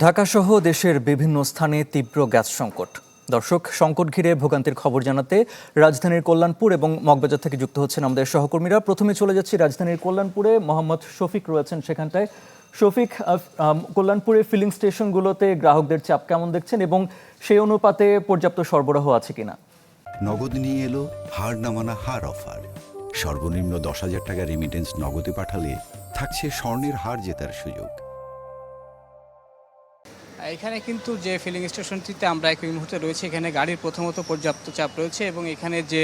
ঢাকাসহ দেশের বিভিন্ন স্থানে তীব্র গ্যাস সংকট। দর্শক, সংকট ঘিরে ভোগান্তির খবর জানাতে রাজধানীর কল্যাণপুর এবং মগবাজার থেকে যুক্ত হচ্ছেন আমাদের সহকর্মীরা। প্রথমে চলে যাচ্ছি রাজধানীর কল্যাণপুরে, মোহাম্মদ শফিক রয়েছেন সেখানটায়। শফিক, কল্যাণপুরে ফিলিং স্টেশনগুলোতে গ্রাহকদের চাপ কেমন দেখছেন এবং সেই অনুপাতে পর্যাপ্ত সরবরাহ আছে কিনা? নগদ নিয়ে এলো হার না মানা হার অফার। সর্বনিম্ন 10,000 টাকা রেমিটেন্স নগদে পাঠালে থাকছে স্বর্ণের হার জেতার সুযোগ। এখানে কিন্তু যে ফিলিং স্টেশনটিতে আমরা এই মুহূর্তে রয়েছে, এখানে গাড়ির প্রথমত পর্যাপ্ত চাপ রয়েছে এবং এখানে যে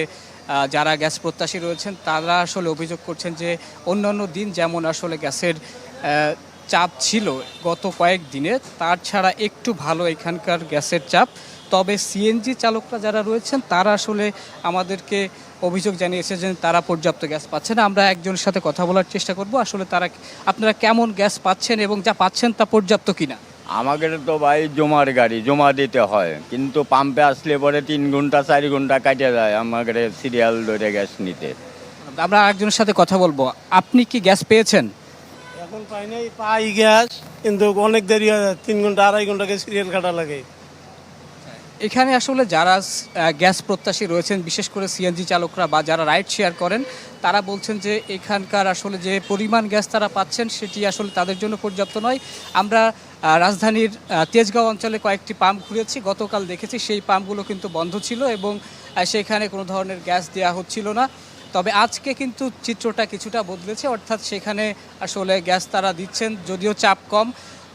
যারা গ্যাস প্রত্যাশী রয়েছেন তারা আসলে অভিযোগ করছেন যে অন্যান্য দিন যেমন আসলে গ্যাসের চাপ ছিল গত কয়েকদিনে, তার ছাড়া একটু ভালো এখানকার গ্যাসের চাপ। তবে সিএনজি চালকরা যারা রয়েছেন তারা আসলে আমাদেরকে অভিযোগ জানিয়েছে যে তারা পর্যাপ্ত গ্যাস পাচ্ছেন না। আমরা একজনের সাথে কথা বলার চেষ্টা করব, আসলে আপনারা কেমন গ্যাস পাচ্ছেন এবং যা পাচ্ছেন তা পর্যাপ্ত কিনা। আমাদের তো ভাই জমার গাড়ি, জমা দিতে হয়, কিন্তু পাম্পে আসলে পরে 3 ঘন্টা 4 ঘন্টা কাটে যায় আমাদের সিরিয়াল ধরে গ্যাস নিতে। আমরা একজনের সাথে কথা বলবো। আপনি কি গ্যাস পেয়েছেন? এখন পাই গ্যাস, কিন্তু অনেক দেরি হয়, 3 ঘন্টা 2.5 ঘন্টা সিরিয়াল কাটা লাগে। এখানে আসলে যারা গ্যাস প্রত্যাশী রয়েছেন, বিশেষ করে সিএনজি চালকরা বা যারা রাইড শেয়ার করেন, তারা বলছেন যে এখানকার আসলে যে পরিমাণ গ্যাস তারা পাচ্ছেন সেটি আসলে তাদের জন্য পর্যাপ্ত নয়। আমরা রাজধানীর তেজগাঁও অঞ্চলে কয়েকটি পাম্প ঘুরেছি, গতকাল দেখেছি সেই পাম্পগুলো কিন্তু বন্ধ ছিল এবং সেখানে কোনো ধরনের গ্যাস দেওয়া হচ্ছিল না। তবে আজকে কিন্তু চিত্রটা কিছুটা বদলেছে, অর্থাৎ সেখানে আসলে গ্যাস তারা দিচ্ছেন, যদিও চাপ কম।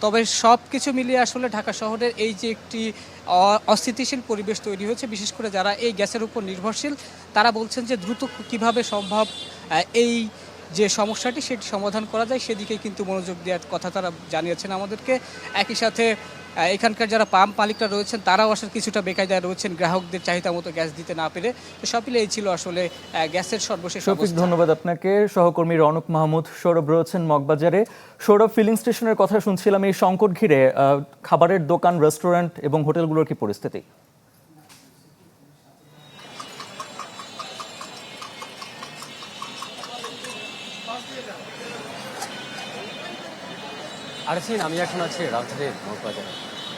তবে সব কিছু মিলিয়ে আসলে ঢাকা শহরের এই যে একটি অস্থিতিশীল পরিবেশ তৈরি হয়েছে, বিশেষ করে যারা এই গ্যাসের উপর নির্ভরশীল তারা বলছেন যে দ্রুত কিভাবে সম্ভব এই যে সমস্যাটি সেটি সমাধান করা যায় সেদিকে কিন্তু মনোযোগ দেওয়ার কথা তারা জানিয়েছেন আমাদেরকে। একই সাথে এখানকার যারা পাম্প মালিকরা রয়েছেন তারাও আসলে কিছুটা বেকায়দায় রয়েছেন গ্রাহকদের চাহিদা মতো গ্যাস দিতে না পেরে। তো সব মিলে এই ছিল আসলে গ্যাসের সর্বশেষ অবস্থা। ধন্যবাদ আপনাকে। সহকর্মী রনক মাহমুদ সৌরভ রয়েছেন মগবাজারে। সৌরভ, ফিলিং স্টেশনের কথা শুনছিলাম, এই সংকট ঘিরে খাবারের দোকান, রেস্টুরেন্ট এবং হোটেলগুলোর কি পরিস্থিতি? আরেফিন, আমি এখন আছি রাজধানীর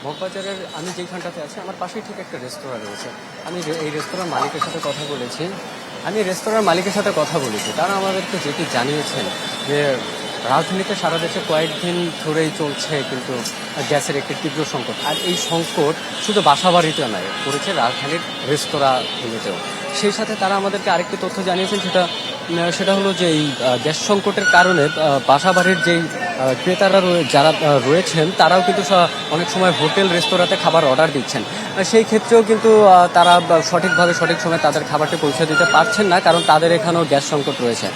মগবাজারের আমি যেইখানটাতে আছি আমার পাশেই ঠিক একটা রেস্তোরাঁ রয়েছে। আমি এই রেস্তোরাঁর মালিকের সাথে কথা বলেছি। তারা আমাদেরকে যেটি জানিয়েছেন যে রাজধানীতে সারা দেশে কয়েকদিন ধরেই চলছে কিন্তু গ্যাসের একটি তীব্র সংকট। আর এই সংকট শুধু বাসাবাড়িতে নয়, পড়েছে রাজধানীর রেস্তোরাঁগুলোতেও। সেই সাথে তারা আমাদেরকে আরেকটি তথ্য জানিয়েছেন, সেটা হলো যে এই গ্যাস সংকটের কারণে বাসাবাড়ির যেই ক্রেতারা যারা রয়েছেন তারাও কিন্তু অনেক সময় হোটেল রেস্তোরাঁতে খাবার অর্ডার দিচ্ছেন। সেই ক্ষেত্রেও কিন্তু তারা সঠিকভাবে সঠিক সময় তাদের খাবারটি পৌঁছে দিতে পারছেন না, কারণ তাদের এখানেও গ্যাস সংকট রয়েছে।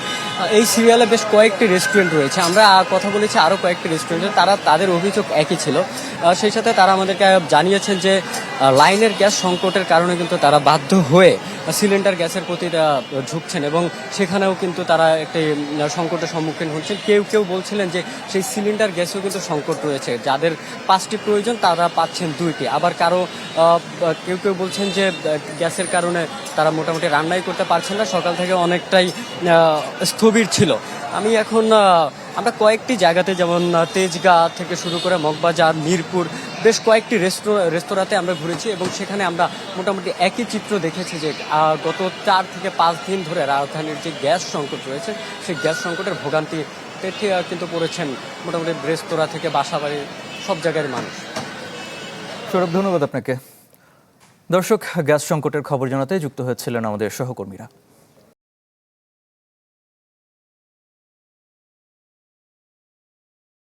এই সিরিয়ালে বেশ কয়েকটি রেস্টুরেন্ট রয়েছে, আমরা কথা বলেছি আরও কয়েকটি রেস্টুরেন্টে, তাদের অভিযোগ একই ছিল। সেই সাথে তারা আমাদেরকে জানিয়েছেন যে লাইনের গ্যাস সংকটের কারণে কিন্তু তারা বাধ্য হয়ে সিলিন্ডার গ্যাসের প্রতি ঝুঁকছেন এবং সেখানেও কিন্তু তারা একটি সংকটের সম্মুখীন হচ্ছেন। কেউ বলছিলেন যে সেই সিলিন্ডার গ্যাসেও কিন্তু সংকট রয়েছে, যাদের 5টি প্রয়োজন তারা পাচ্ছেন 2টি। আবার কেউ বলছেন যে গ্যাসের কারণে তারা মোটামুটি রান্নাই করতে পারছেন না, সকাল থেকে অনেকটাই স্থবির ছিল। আমরা কয়েকটি জায়গাতে, যেমন তেজগাঁ থেকে শুরু করে মগবাজার, মিরপুর, বেশ কয়েকটি রেস্তোরাঁতে আমরা ঘুরেছি এবং সেখানে আমরা মোটামুটি একই চিত্র দেখেছি যে গত 4 থেকে 5 দিন ধরে রাজধানীর যে গ্যাস সংকট রয়েছে সেই গ্যাস সংকটের ভোগান্তি কিন্তু পড়েছেন মোটামুটি রেস্তোরাঁ থেকে বাসাবাড়ি সব জায়গার মানুষ। সৌরভ, ধন্যবাদ আপনাকে। দর্শক, গ্যাস সংকটের খবর জানাতে যুক্ত হয়েছিলেন আমাদের সহকর্মীরা।